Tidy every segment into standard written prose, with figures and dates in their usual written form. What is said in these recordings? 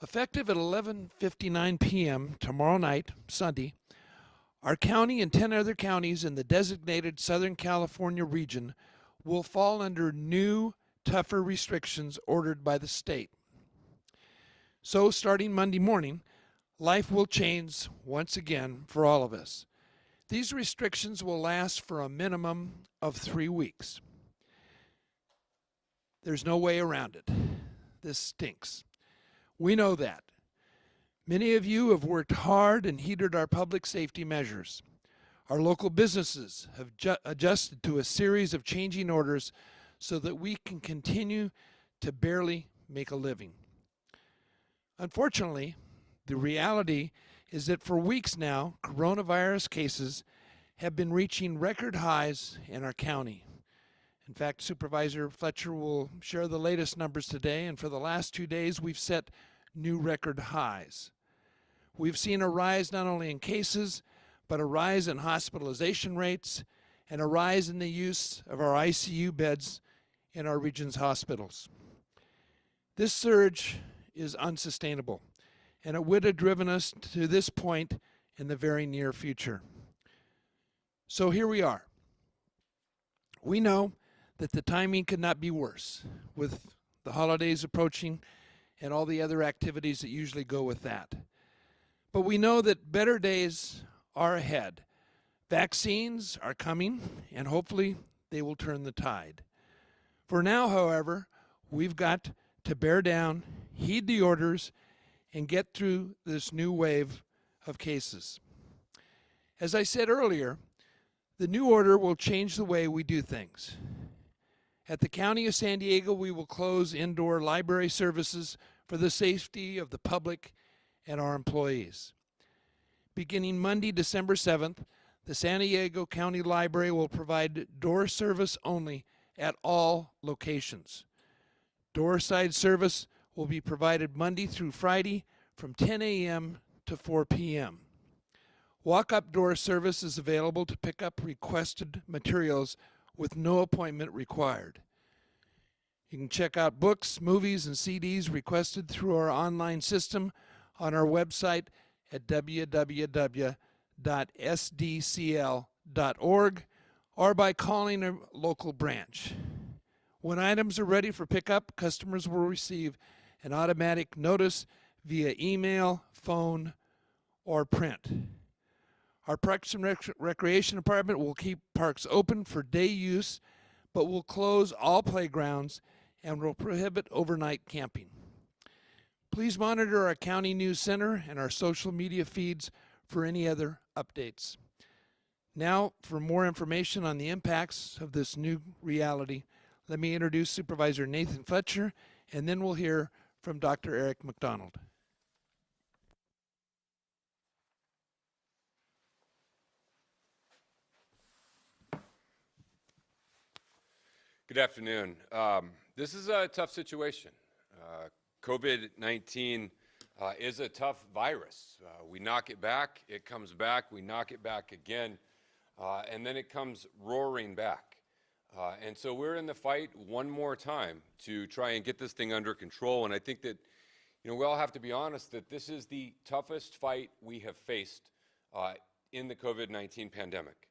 Effective at 11:59 p.m. tomorrow night, Sunday, our county and 10 other counties in the designated Southern California region will fall under new, tougher restrictions ordered by the state. So, starting Monday morning, life will change once again for all of us. These restrictions will last for a minimum of 3 weeks. There's no way around it. This stinks. We know that. Many of you have worked hard and heeded our public safety measures. Our local businesses have adjusted to a series of changing orders so that we can continue to barely make a living. Unfortunately, the reality is that for weeks now, coronavirus cases have been reaching record highs in our county. In fact, Supervisor Fletcher will share the latest numbers today, and for the last 2 days, we've set new record highs. We've seen a rise not only in cases, but a rise in hospitalization rates and a rise in the use of our ICU beds in our region's hospitals. This surge is unsustainable, and it would have driven us to this point in the very near future. So here we are. We know that the timing could not be worse, with the holidays approaching and all the other activities that usually go with that. But we know that better days are ahead. Vaccines are coming, and hopefully they will turn the tide. For now, however, we've got to bear down, heed the orders, and get through this new wave of cases. As I said earlier, the new order will change the way we do things. At the County of San Diego, we will close indoor library services for the safety of the public and our employees. Beginning Monday, December 7th, the San Diego County Library will provide door service only at all locations. Doorside service will be provided Monday through Friday from 10 a.m. to 4 p.m. Walk-up door service is available to pick up requested materials with no appointment required. You can check out books, movies, and CDs requested through our online system on our website at www.sdcl.org or by calling a local branch. When items are ready for pickup, customers will receive an automatic notice via email, phone, or print. Our Parks and Recreation Department will keep parks open for day use, but will close all playgrounds and will prohibit overnight camping. Please monitor our County News Center and our social media feeds for any other updates. Now, for more information on the impacts of this new reality, let me introduce Supervisor Nathan Fletcher, and then we'll hear from Dr. Eric McDonald. Good afternoon. This is a tough situation. COVID-19 is a tough virus. We knock it back, it comes back, we knock it back again, and then it comes roaring back. And so we're in the fight one more time to try and get this thing under control. And I think that, we all have to be honest that this is the toughest fight we have faced in the COVID-19 pandemic.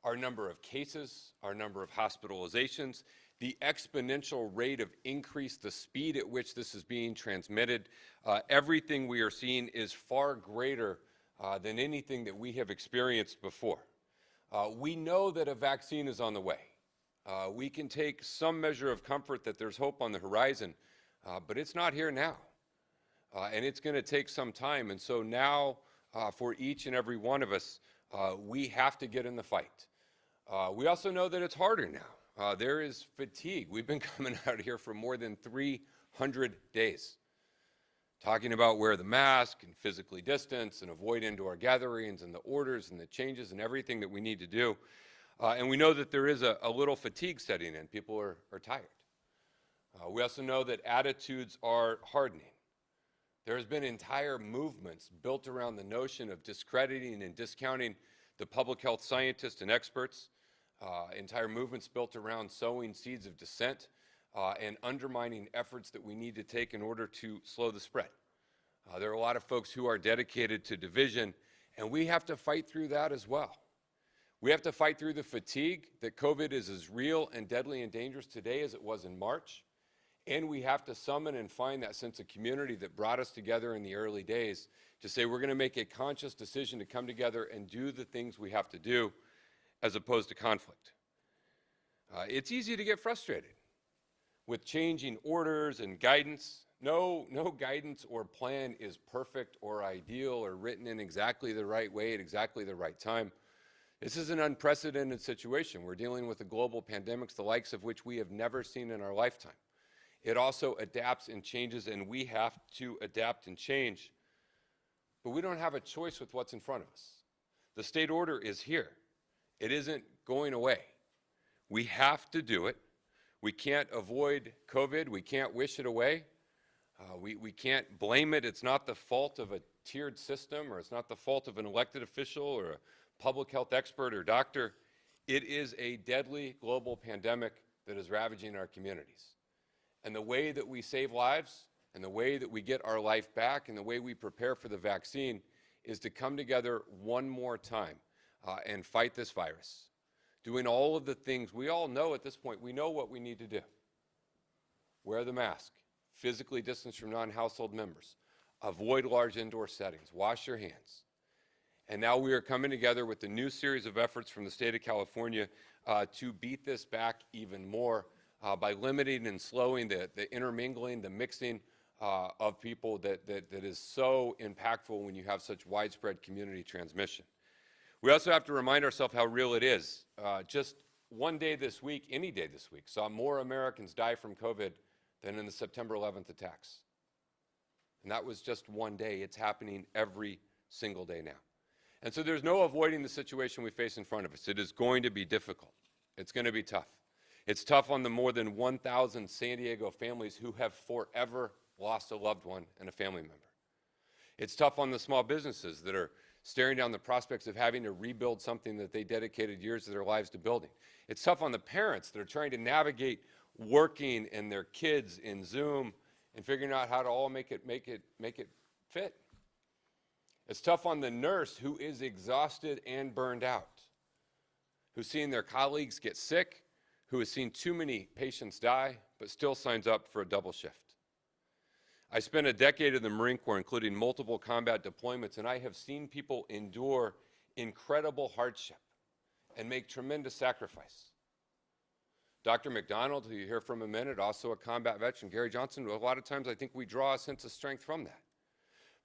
Our number of cases, our number of hospitalizations, the exponential rate of increase, the speed at which this is being transmitted, everything we are seeing is far greater than anything that we have experienced before. We know that a vaccine is on the way. We can take some measure of comfort that there's hope on the horizon, but it's not here now. And it's going to take some time. And so now, for each and every one of us, we have to get in the fight. We also know that it's harder now. There is fatigue. We've been coming out here for more than 300 days, talking about wear the mask and physically distance and avoid indoor gatherings and the orders and the changes and everything that we need to do. And we know that there is a little fatigue setting in. People are tired. We also know that attitudes are hardening. There's been entire movements built around the notion of discrediting and discounting the public health scientists and experts, entire movements built around sowing seeds of dissent and undermining efforts that we need to take in order to slow the spread. There are a lot of folks who are dedicated to division, and we have to fight through that as well. We have to fight through the fatigue that COVID is as real and deadly and dangerous today as it was in March. And we have to summon and find that sense of community that brought us together in the early days to say we're going to make a conscious decision to come together and do the things we have to do as opposed to conflict. It's easy to get frustrated with changing orders and guidance. No guidance or plan is perfect or ideal or written in exactly the right way at exactly the right time. This is an unprecedented situation. We're dealing with a global pandemic, the likes of which we have never seen in our lifetime. It also adapts and changes, and we have to adapt and change. But we don't have a choice with what's in front of us. The state order is here. It isn't going away. We have to do it. We can't avoid COVID. We can't wish it away. We can't blame it. It's not the fault of a tiered system, or it's not the fault of an elected official or a public health expert or doctor. It is a deadly global pandemic that is ravaging our communities. And the way that we save lives and the way that we get our life back and the way we prepare for the vaccine is to come together one more time and fight this virus. Doing all of the things we all know at this point. We know what we need to do. Wear the mask, physically distance from non-household members, avoid large indoor settings, wash your hands. And now we are coming together with a new series of efforts from the state of California to beat this back even more by limiting and slowing the intermingling, the mixing of people that is so impactful when you have such widespread community transmission. We also have to remind ourselves how real it is. Just one day this week, any day this week, saw more Americans die from COVID than in the September 11th attacks. And that was just one day. It's happening every single day now. And so there's no avoiding the situation we face in front of us. It is going to be difficult. It's going to be tough. It's tough on the more than 1,000 San Diego families who have forever lost a loved one and a family member. It's tough on the small businesses that are staring down the prospects of having to rebuild something that they dedicated years of their lives to building. It's tough on the parents that are trying to navigate working and their kids in Zoom and figuring out how to all make it fit. It's tough on the nurse who is exhausted and burned out, who's seeing their colleagues get sick, who has seen too many patients die, but still signs up for a double shift. I spent a decade in the Marine Corps, including multiple combat deployments, and I have seen people endure incredible hardship and make tremendous sacrifice. Dr. McDonald, who you hear from in a minute, also a combat veteran, Gary Johnson, a lot of times I think we draw a sense of strength from that.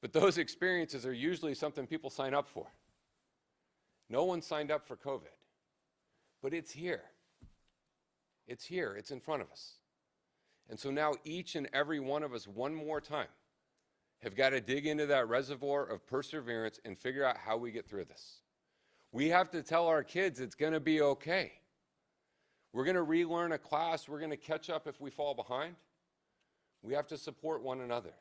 But those experiences are usually something people sign up for. No one signed up for COVID, but it's here. It's here, it's in front of us. And so now each and every one of us, one more time, have got to dig into that reservoir of perseverance and figure out how we get through this. We have to tell our kids it's going to be okay. We're going to relearn a class. We're going to catch up if we fall behind. We have to support one another,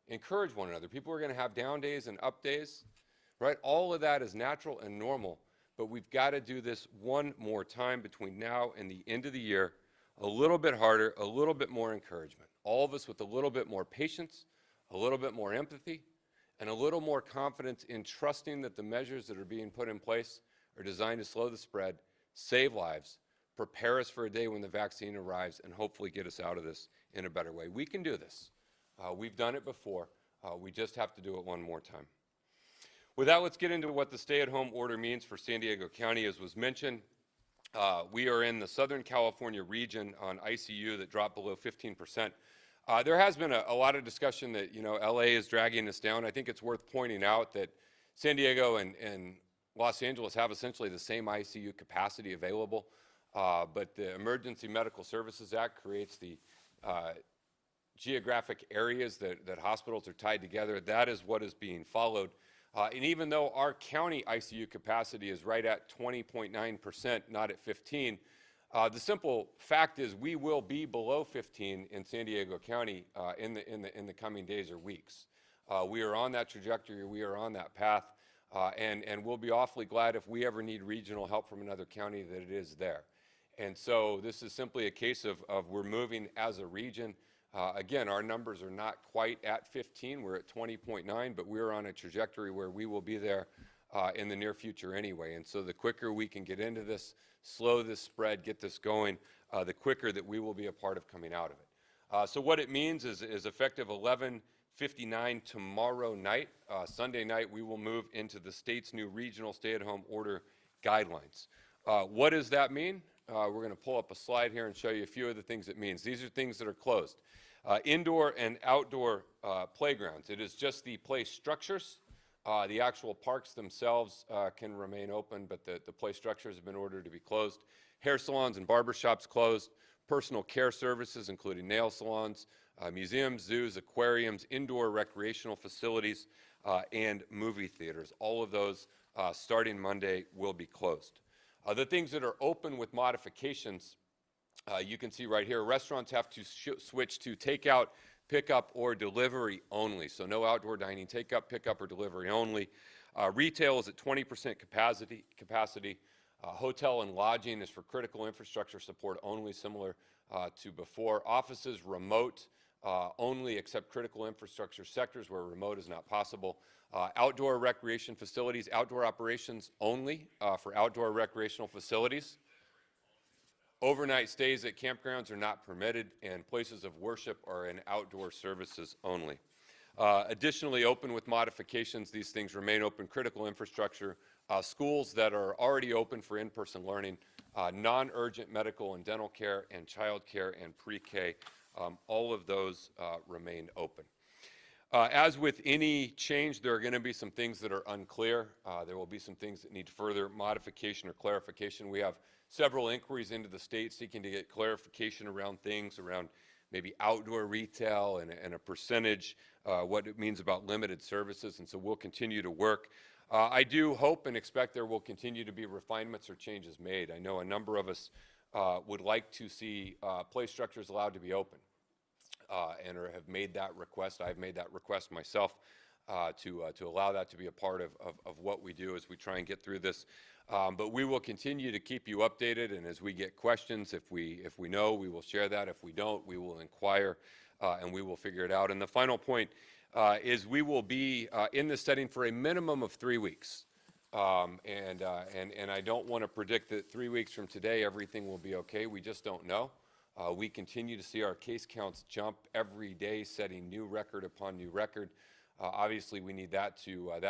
encourage one another. People are going to have down days and up days, right? All of that is natural and normal, but we've got to do this one more time between now and the end of the year. A little bit harder, a little bit more encouragement. All of us with a little bit more patience, a little bit more empathy, and a little more confidence in trusting that the measures that are being put in place are designed to slow the spread, save lives, prepare us for a day when the vaccine arrives, and hopefully get us out of this in a better way. We can do this. We've done it before. We just have to do it one more time. With that, let's get into what the stay-at-home order means for San Diego County. As was mentioned, we are in the Southern California region on ICU that dropped below 15%. There has been a lot of discussion that, LA is dragging us down. I think it's worth pointing out that San Diego and Los Angeles have essentially the same ICU capacity available, but the Emergency Medical Services Act creates the geographic areas that hospitals are tied together. That is what is being followed. And even though our county ICU capacity is right at 20.9%, not at 15, the simple fact is we will be below 15 in San Diego County in the coming days or weeks. We are on that trajectory. We are on that path, and we'll be awfully glad if we ever need regional help from another county that it is there. And so this is simply a case of we're moving as a region. Again, our numbers are not quite at 15. We're at 20.9, but we're on a trajectory where we will be there in the near future anyway. And so the quicker we can get into this, slow this spread, get this going, the quicker that we will be a part of coming out of it. So what it means is effective 11:59 tomorrow night, Sunday night, we will move into the state's new regional stay-at-home order guidelines. What does that mean? We're going to pull up a slide here and show you a few of the things it means. These are things that are closed. Indoor and outdoor playgrounds. It is just the play structures. The actual parks themselves can remain open, but the play structures have been ordered to be closed. Hair salons and barbershops closed. Personal care services, including nail salons, museums, zoos, aquariums, indoor recreational facilities, and movie theaters. All of those, starting Monday, will be closed. The things that are open with modifications, you can see right here, restaurants have to switch to takeout, pickup, or delivery only. So no outdoor dining, takeout, pickup, or delivery only. Retail is at 20% capacity. Hotel and lodging is for critical infrastructure support only, similar to before. Offices, remote only, except critical infrastructure sectors where remote is not possible. Outdoor recreation facilities, outdoor operations only for outdoor recreational facilities. Overnight stays at campgrounds are not permitted, and places of worship are in outdoor services only. Additionally, open with modifications, these things remain open. Critical infrastructure, schools that are already open for in-person learning, non-urgent medical and dental care, and child care and pre-K, all of those remain open. As with any change, there are going to be some things that are unclear. There will be some things that need further modification or clarification. We have several inquiries into the state seeking to get clarification around things, around maybe outdoor retail and a percentage, what it means about limited services, and so we'll continue to work. I do hope and expect there will continue to be refinements or changes made. I know a number of us would like to see play structures allowed to be open. And have made that request. I've made that request myself to allow that to be a part of what we do as we try and get through this. But we will continue to keep you updated, and as we get questions, if we know, we will share that. If we don't, we will inquire, and we will figure it out. And the final point is we will be in this setting for a minimum of 3 weeks. And I don't want to predict that 3 weeks from today everything will be okay. We just don't know. We continue to see our case counts jump every day, setting new record upon new record. Obviously, we need that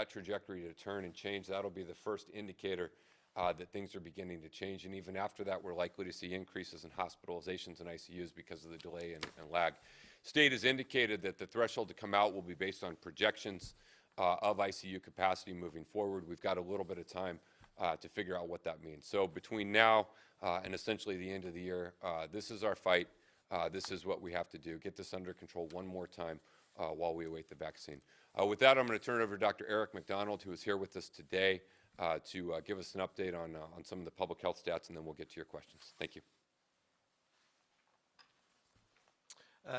trajectory to turn and change. That'll be the first indicator that things are beginning to change. And even after that, we're likely to see increases in hospitalizations and ICUs because of the delay and lag. State has indicated that the threshold to come out will be based on projections of ICU capacity moving forward. We've got a little bit of time to figure out what that means. So between now and essentially the end of the year, this is our fight. This is what we have to do. Get this under control one more time while we await the vaccine. With that, I'm going to turn it over to Dr. Eric McDonald, who is here with us today to give us an update on some of the public health stats, and then we'll get to your questions. Thank you.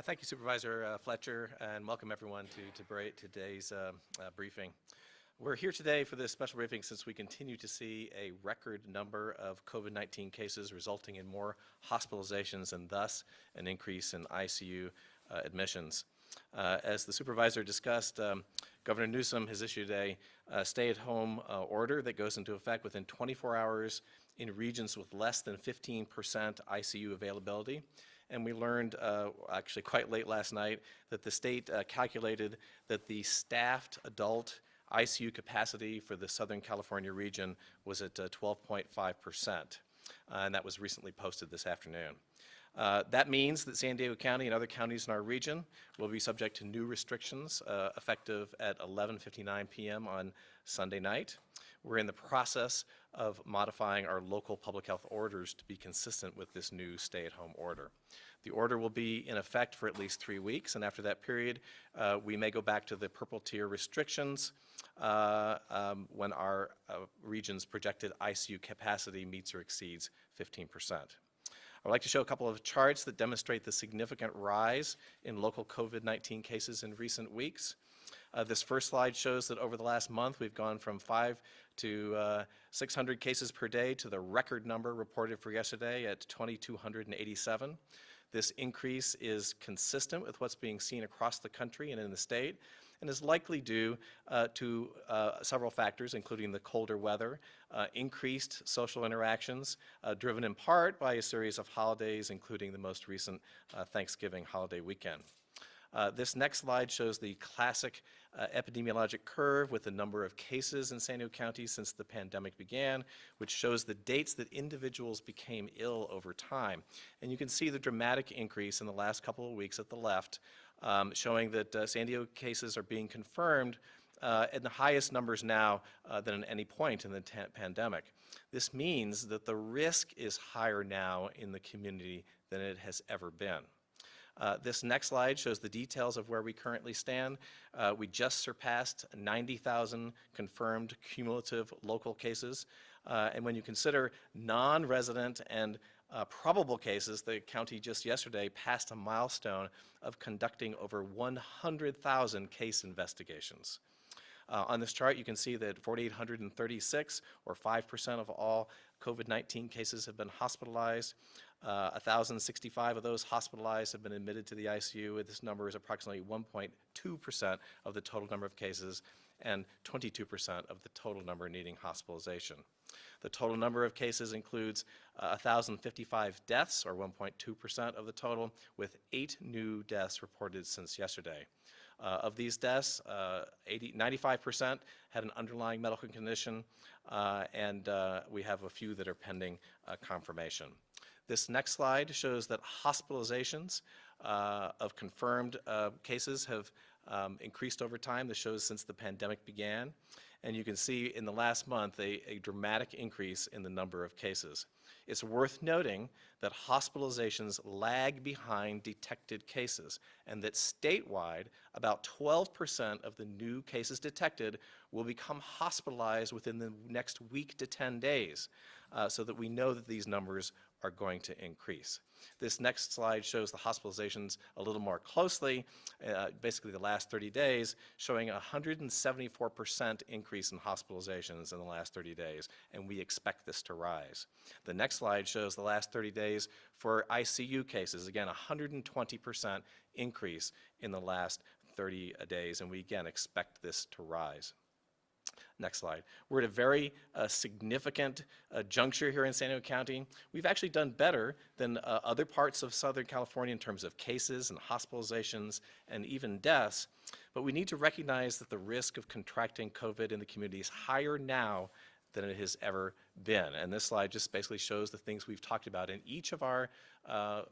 Thank you, Supervisor Fletcher, and welcome everyone to today's briefing. We're here today for this special briefing since we continue to see a record number of COVID-19 cases resulting in more hospitalizations and thus an increase in ICU admissions. As the supervisor discussed, Governor Newsom has issued a stay-at-home order that goes into effect within 24 hours in regions with less than 15% ICU availability. And we learned actually quite late last night that the state calculated that the staffed adult ICU capacity for the Southern California region was at 12.5%, and that was recently posted this afternoon. That means that San Diego County and other counties in our region will be subject to new restrictions effective at 11:59 p.m. on Sunday night. We're in the process of modifying our local public health orders to be consistent with this new stay-at-home order. The order will be in effect for at least 3 weeks, and after that period, we may go back to the purple tier restrictions when our region's projected ICU capacity meets or exceeds 15%. I would like to show a couple of charts that demonstrate the significant rise in local COVID-19 cases in recent weeks. This first slide shows that over the last month, we've gone from 5 to 600 cases per day to the record number reported for yesterday at 2,287. This increase is consistent with what's being seen across the country and in the state, and is likely due to several factors, including the colder weather, increased social interactions, driven in part by a series of holidays, including the most recent Thanksgiving holiday weekend. This next slide shows the classic epidemiologic curve with the number of cases in San Diego County since the pandemic began, which shows the dates that individuals became ill over time. And you can see the dramatic increase in the last couple of weeks at the left, showing that San Diego cases are being confirmed at the highest numbers now than at any point in the pandemic. This means that the risk is higher now in the community than it has ever been. This next slide shows the details of where we currently stand. We just surpassed 90,000 confirmed cumulative local cases. And when you consider non-resident and probable cases, the county just yesterday passed a milestone of conducting over 100,000 case investigations. On this chart, you can see that 4,836, or 5% of all COVID-19 cases, have been hospitalized. 1,065 of those hospitalized have been admitted to the ICU. This number is approximately 1.2% of the total number of cases and 22% of the total number needing hospitalization. The total number of cases includes 1,055 deaths, or 1.2% of the total, with 8 new deaths reported since yesterday. Of these deaths, 95% had an underlying medical condition, and we have a few that are pending confirmation. This next slide shows that hospitalizations of confirmed cases have increased over time. This shows since the pandemic began. And you can see in the last month a dramatic increase in the number of cases. It's worth noting that hospitalizations lag behind detected cases, and that statewide, about 12% of the new cases detected will become hospitalized within the next week to 10 days, so that we know that these numbers are going to increase. This next slide shows the hospitalizations a little more closely, basically the last 30 days, showing a 174% increase in hospitalizations in the last 30 days, and we expect this to rise. The next slide shows the last 30 days for ICU cases, again, 120% increase in the last 30 days, and we again expect this to rise. Next slide. We're at a very significant juncture here in San Diego County. We've actually done better than other parts of Southern California in terms of cases and hospitalizations and even deaths, but we need to recognize that the risk of contracting COVID in the community is higher now than it has ever been. And this slide just basically shows the things we've talked about in each of our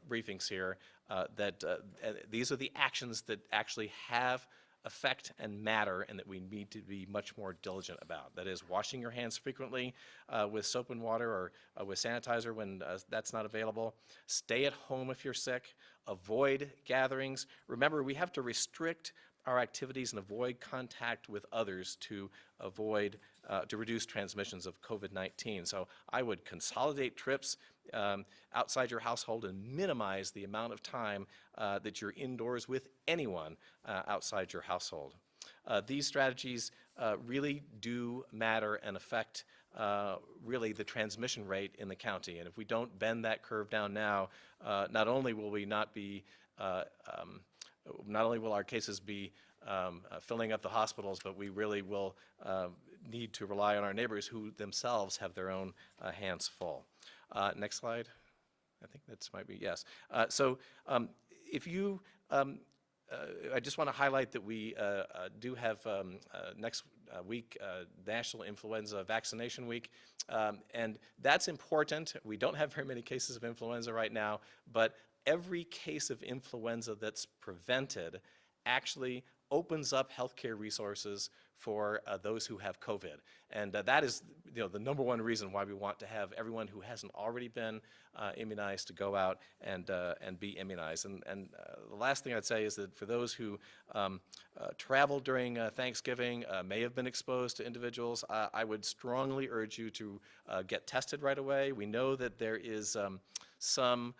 briefings here, that these are the actions that actually have effect and matter, and that we need to be much more diligent about. That is, washing your hands frequently with soap and water, or with sanitizer when that's not available. Stay at home if you're sick. Avoid gatherings. Remember, we have to restrict our activities and avoid contact with others to avoid, to reduce transmissions of COVID-19. So I would consolidate trips outside your household and minimize the amount of time that you're indoors with anyone outside your household. These strategies really do matter and affect really the transmission rate in the county. And if we don't bend that curve down now, not only will we not be, not only will our cases be filling up the hospitals, but we really will need to rely on our neighbors who themselves have their own hands full. Next slide. I think that might be, yes. If you, I just want to highlight that we do have next week National Influenza Vaccination Week, and that's important. We don't have very many cases of influenza right now, but every case of influenza that's prevented actually opens up healthcare resources for those who have COVID. And that is, the number one reason why we want to have everyone who hasn't already been immunized to go out and be immunized. And the last thing I'd say is that for those who traveled during Thanksgiving, may have been exposed to individuals, I would strongly urge you to get tested right away. We know that there is some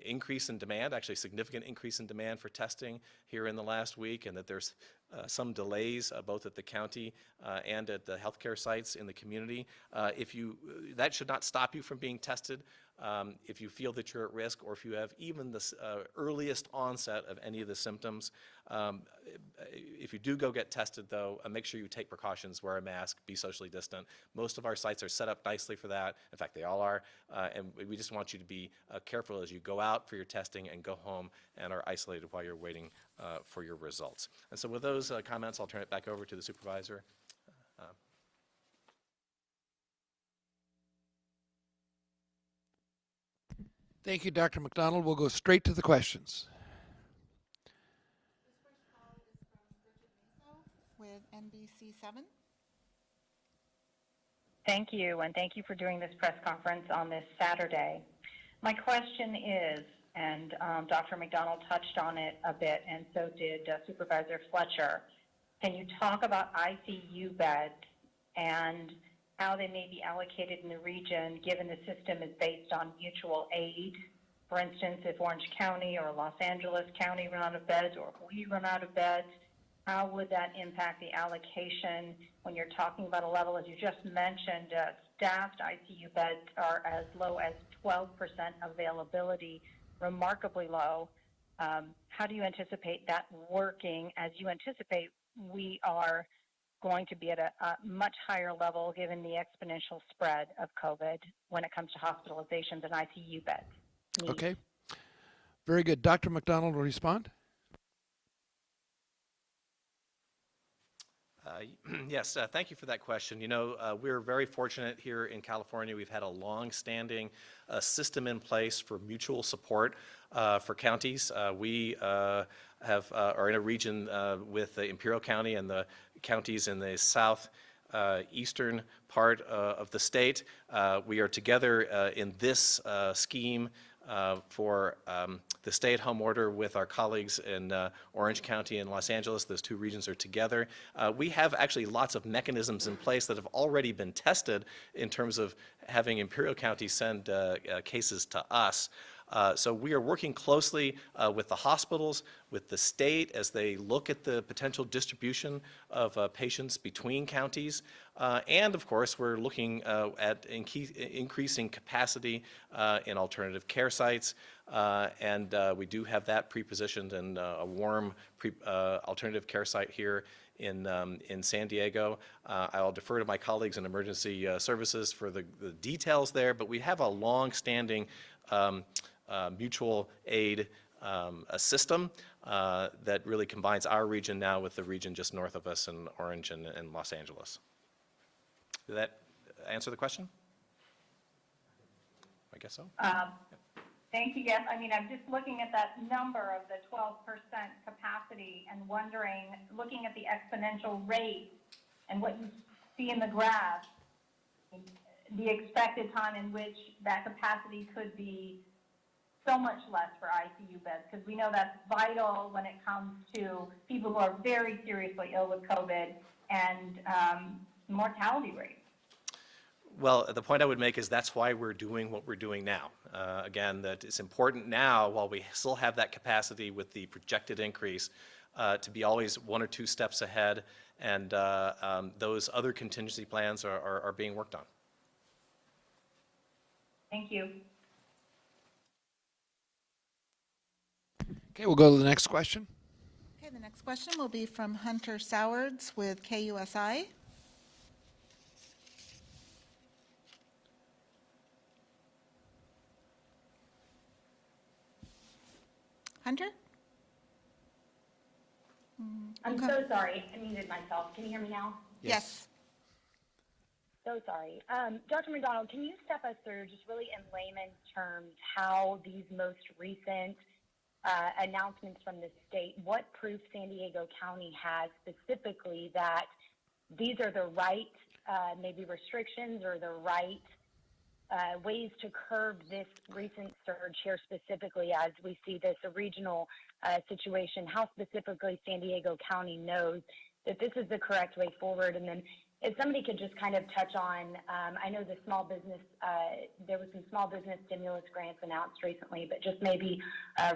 increase in demand, actually significant increase in demand for testing here in the last week, and that there's some delays both at the county and at the healthcare sites in the community. That should not stop you from being tested. If you feel that you're at risk, or if you have even the earliest onset of any of the symptoms, if you do go get tested, though, make sure you take precautions, wear a mask, be socially distant. Most of our sites are set up nicely for that. In fact, they all are. And we just want you to be careful as you go out for your testing and go home and are isolated while you're waiting for your results. And so with those comments, I'll turn it back over to the supervisor. Thank you, Dr. McDonald. We'll go straight to the questions. This first call is from with NBC7. Thank you, and thank you for doing this press conference on this Saturday. My question is, and Dr. McDonald touched on it a bit, and so did Supervisor Fletcher, can you talk about ICU beds and how they may be allocated in the region, given the system is based on mutual aid? For instance, if Orange County or Los Angeles County run out of beds, or if we run out of beds, how would that impact the allocation when you're talking about a level, as you just mentioned, staffed ICU beds are as low as 12% availability, remarkably low. How do you anticipate that working, as you anticipate we are going to be at a much higher level given the exponential spread of COVID when it comes to hospitalizations and ICU beds? Okay. Very good. Dr. McDonald will respond. Yes, thank you for that question. You know, we're very fortunate here in California. We've had a long-standing system in place for mutual support for counties. We are in a region with the Imperial County and the counties in the south eastern part of the state. We are together in this scheme for the stay-at-home order with our colleagues in Orange County and Los Angeles. Those two regions are together. We have actually lots of mechanisms in place that have already been tested in terms of having Imperial County send cases to us. So we are working closely with the hospitals, with the state, as they look at the potential distribution of patients between counties. And of course, we're looking at increasing capacity in alternative care sites. And we do have that pre-positioned in a warm alternative care site here in San Diego. I'll defer to my colleagues in emergency services for the details there, but we have a long-standing mutual aid system that really combines our region now with the region just north of us in Orange and Los Angeles. Did that answer the question? I guess so. Thank you. Yes, I mean, I'm just looking at that number of the 12% capacity and wondering, looking at the exponential rate and what you see in the graph, the expected time in which that capacity could be so much less for ICU beds, because we know that's vital when it comes to people who are very seriously ill with COVID and mortality rates. Well, the point I would make is that's why we're doing what we're doing now. Again, that it's important now, while we still have that capacity with the projected increase, to be always 1 or 2 steps ahead, and those other contingency plans are being worked on. Thank you. Okay, we'll go to the next question. Okay, the next question will be from Hunter Sowards with KUSI. Hunter? I'm so sorry. I muted myself. Can you hear me now? Yes. So sorry. Dr. McDonald, can you step us through, just really in layman's terms, how these most recent announcements from the state, what proof San Diego County has specifically that these are the right maybe restrictions or the right ways to curb this recent surge here specifically as we see this regional situation, how specifically San Diego County knows that this is the correct way forward? And then if somebody could just kind of touch on, I know the small business, there was some small business stimulus grants announced recently, but just maybe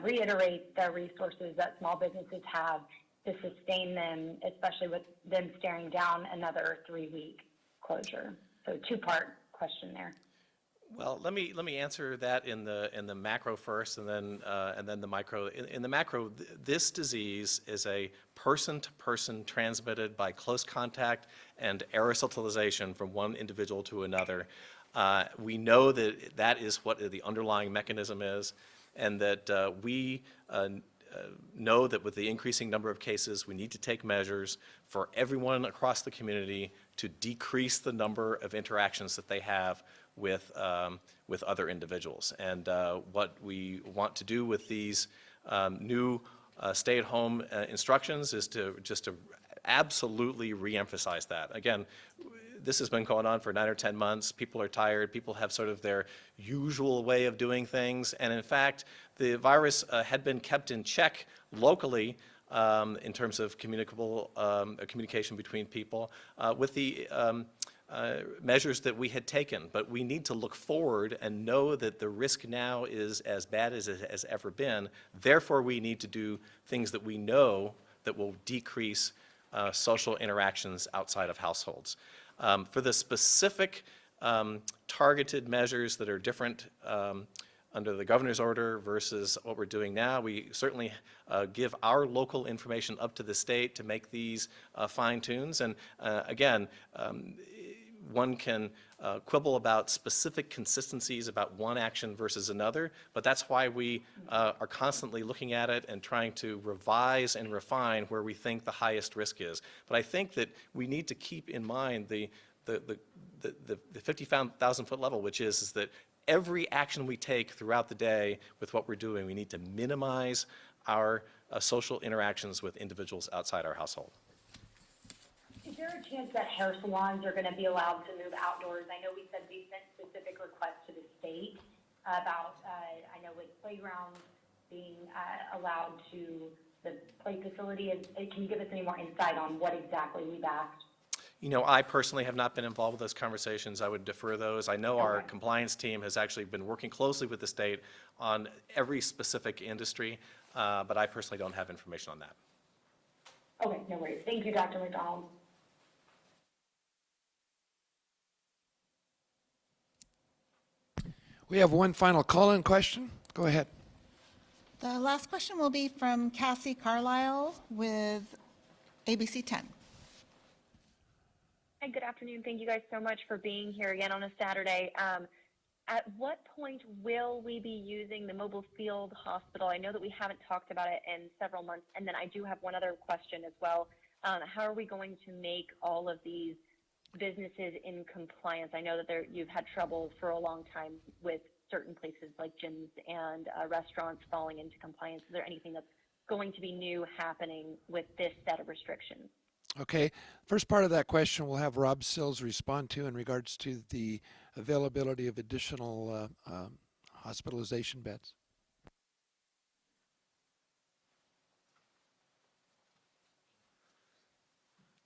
reiterate the resources that small businesses have to sustain them, especially with them staring down another 3-week closure. So 2-part question there. Well, let me answer that in the macro first, and then the micro. In the macro, this disease is a person-to-person transmitted by close contact and aerosolization from one individual to another. We know that that is what the underlying mechanism is, and that we know that with the increasing number of cases, we need to take measures for everyone across the community to decrease the number of interactions that they have with other individuals. And what we want to do with these new stay-at-home instructions is to absolutely reemphasize that. Again, this has been going on for 9 or 10 months. People are tired. People have sort of their usual way of doing things. And in fact, the virus had been kept in check locally in terms of communication between people with the measures that we had taken. But we need to look forward and know that the risk now is as bad as it has ever been. Therefore, we need to do things that we know that will decrease social interactions outside of households. For the specific targeted measures that are different under the governor's order versus what we're doing now, we certainly give our local information up to the state to make these fine-tunes. And again, one can quibble about specific consistencies about one action versus another, but that's why we are constantly looking at it and trying to revise and refine where we think the highest risk is. But I think that we need to keep in mind the 50,000-foot level, which is that every action we take throughout the day with what we're doing, we need to minimize our social interactions with individuals outside our household. Is there a chance that hair salons are going to be allowed to move outdoors? I know we said we sent specific requests to the state about, I know with playgrounds being allowed to the play facility. Can you give us any more insight on what exactly we've asked? You know, I personally have not been involved with those conversations. I would defer those. I know our compliance team has actually been working closely with the state on every specific industry, but I personally don't have information on that. Okay, no worries. Thank you, Dr. McDonald. We have one final call-in question. Go ahead. The last question will be from Cassie Carlisle with ABC 10. Hi, good afternoon. Thank you guys so much for being here again on a Saturday. At what point will we be using the mobile field hospital? I know that we haven't talked about it in several months. And then I do have one other question as well. How are we going to make all of these businesses in compliance? I know that you've had trouble for a long time with certain places like gyms and restaurants falling into compliance. Is there anything that's going to be new happening with this set of restrictions? Okay. First part of that question we'll have Rob Sills respond to in regards to the availability of additional hospitalization beds.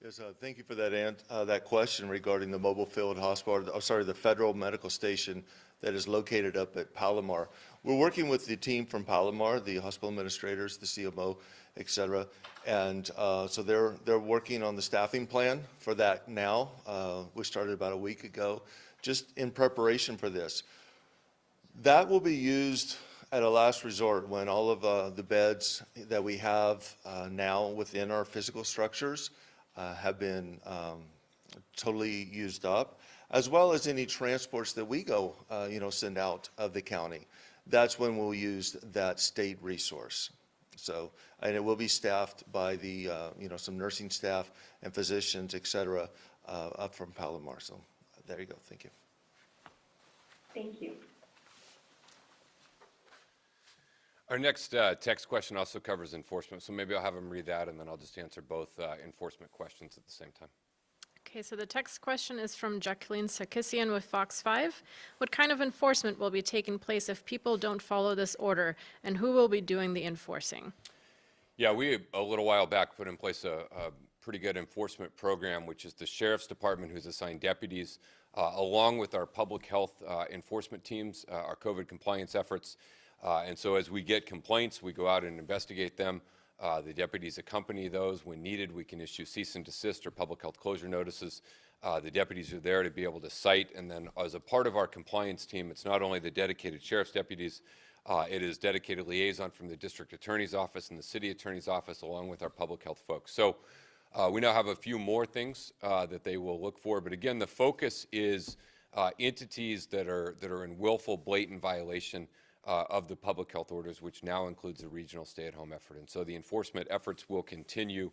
Yes, thank you for that question regarding the mobile field hospital, the federal medical station that is located up at Palomar. We're working with the team from Palomar, the hospital administrators, the CMO, et cetera, and so they're working on the staffing plan for that now. We started about a week ago, just in preparation for this. That will be used at a last resort when all of the beds that we have now within our physical structures have been totally used up, as well as any transports that we go, send out of the county. That's when we'll use that state resource. So, and it will be staffed by the, some nursing staff and physicians, et cetera, up from Palomar. So there you go. Thank you. Thank you. Our next text question also covers enforcement, so maybe I'll have him read that, and then I'll just answer both enforcement questions at the same time. Okay, so the text question is from Jacqueline Sarkisian with Fox 5. What kind of enforcement will be taking place if people don't follow this order, and who will be doing the enforcing? Yeah, we, a little while back, put in place a pretty good enforcement program, which is the Sheriff's Department, who's assigned deputies, along with our public health enforcement teams, our COVID compliance efforts. And so as we get complaints, we go out and investigate them. The deputies accompany those. When needed, we can issue cease and desist or public health closure notices. The deputies are there to be able to cite, and then as a part of our compliance team, it's not only the dedicated sheriff's deputies, it is dedicated liaison from the district attorney's office and the city attorney's office, along with our public health folks. So we now have a few more things that they will look for, but again, the focus is entities that are in willful, blatant violation of the public health orders, which now includes the regional stay-at-home effort. And so the enforcement efforts will continue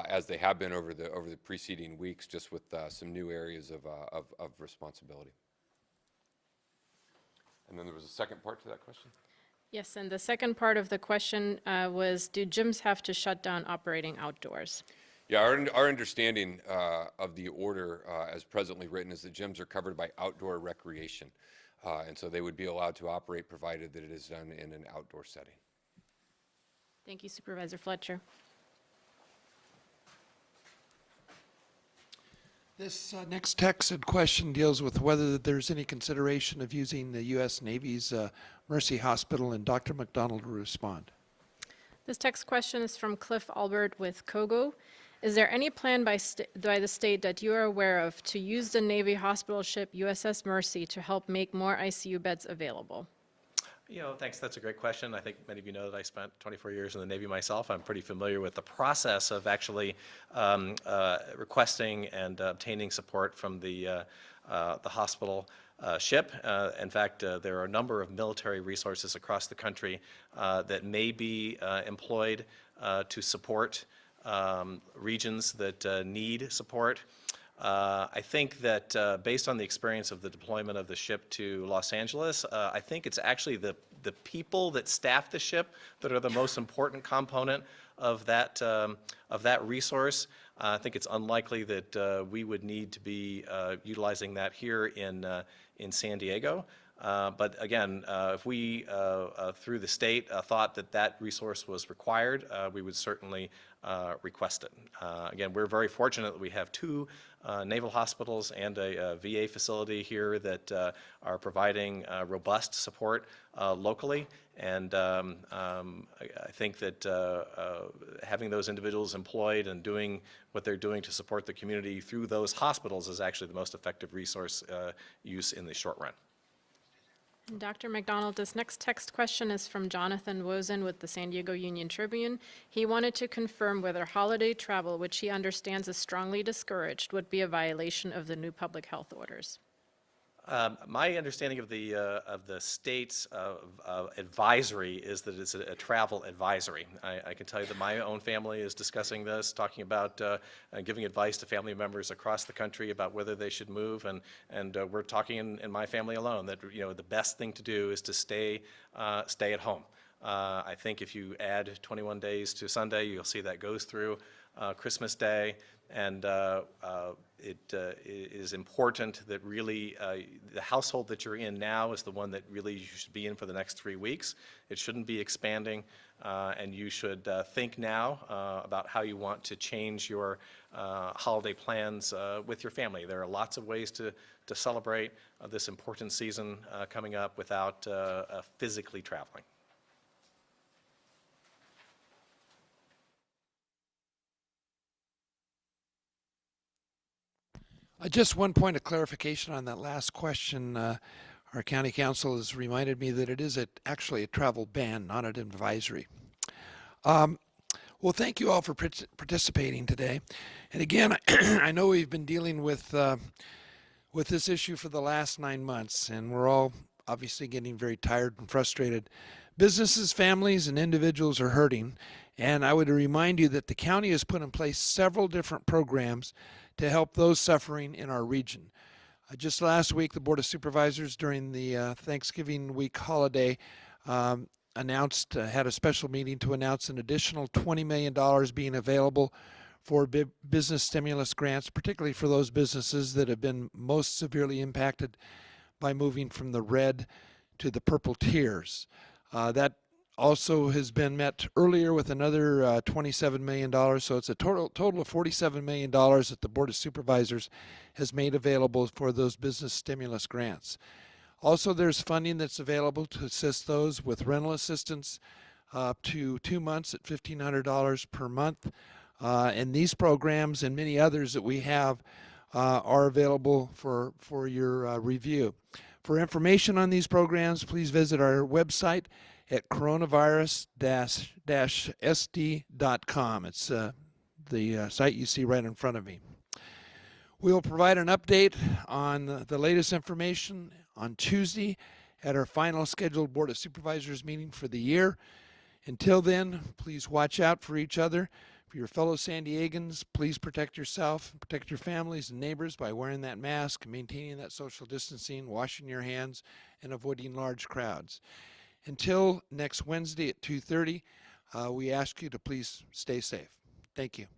as they have been over the preceding weeks, just with some new areas of responsibility. And then there was a second part to that question? Yes, and the second part of the question was, do gyms have to shut down operating outdoors? Yeah, our understanding of the order as presently written is that gyms are covered by outdoor recreation. And so they would be allowed to operate provided that it is done in an outdoor setting. Thank you, Supervisor Fletcher. This next text and question deals with whether there's any consideration of using the U.S. Navy's Mercy Hospital, and Dr. McDonald will respond. This text question is from Cliff Albert with Kogo. Is there any plan by the state that you are aware of to use the Navy hospital ship USS Mercy to help make more ICU beds available? Thanks. That's a great question. I think many of you know that I spent 24 years in the Navy myself. I'm pretty familiar with the process of actually requesting and obtaining support from the hospital ship. In fact, there are a number of military resources across the country that may be employed to support regions that need support. I think that based on the experience of the deployment of the ship to Los Angeles, I think it's actually the people that staff the ship that are the most important component of that resource. I think it's unlikely that we would need to be utilizing that here in San Diego. But again, if we, through the state, thought that resource was required, we would certainly request it. Again, we're very fortunate that we have two naval hospitals and a VA facility here that are providing robust support locally. And I think that having those individuals employed and doing what they're doing to support the community through those hospitals is actually the most effective resource use in the short run. Dr. McDonald, this next text question is from Jonathan Wozen with the San Diego Union Tribune. He wanted to confirm whether holiday travel, which he understands is strongly discouraged, would be a violation of the new public health orders. My understanding of the state's advisory is that it's a travel advisory. I can tell you that my own family is discussing this, talking about giving advice to family members across the country about whether they should move, and we're talking in my family alone that the best thing to do is to stay at home. I think if you add 21 days to Sunday, you'll see that goes through Christmas Day, and it is important that really the household that you're in now is the one that really you should be in for the next 3 weeks. It shouldn't be expanding, and you should think now about how you want to change your holiday plans with your family. There are lots of ways to celebrate this important season coming up without physically traveling. Just one point of clarification on that last question. Our county council has reminded me that it is actually a travel ban, not an advisory. Well, thank you all for participating today. And again, I know we've been dealing with this issue for the last 9 months, and we're all obviously getting very tired and frustrated. Businesses, families, and individuals are hurting, and I would remind you that the county has put in place several different programs to help those suffering in our region. Just last week, the Board of Supervisors during the Thanksgiving week holiday had a special meeting to announce an additional $20 million being available for business stimulus grants, particularly for those businesses that have been most severely impacted by moving from the red to the purple tiers. That also has been met earlier with another $27 million, so it's a total of $47 million that the Board of Supervisors has made available for those business stimulus grants. Also, there's funding that's available to assist those with rental assistance, up to 2 months at $1,500 per month. And these programs and many others that we have are available for your review. For information on these programs, please visit our website at coronavirus-sd.com. It's the site you see right in front of me. We will provide an update on the latest information on Tuesday at our final scheduled Board of Supervisors meeting for the year. Until then, please watch out for each other. For your fellow San Diegans, please protect yourself, protect your families and neighbors by wearing that mask, maintaining that social distancing, washing your hands, and avoiding large crowds. Until next Wednesday at 2:30, we ask you to please stay safe. Thank you.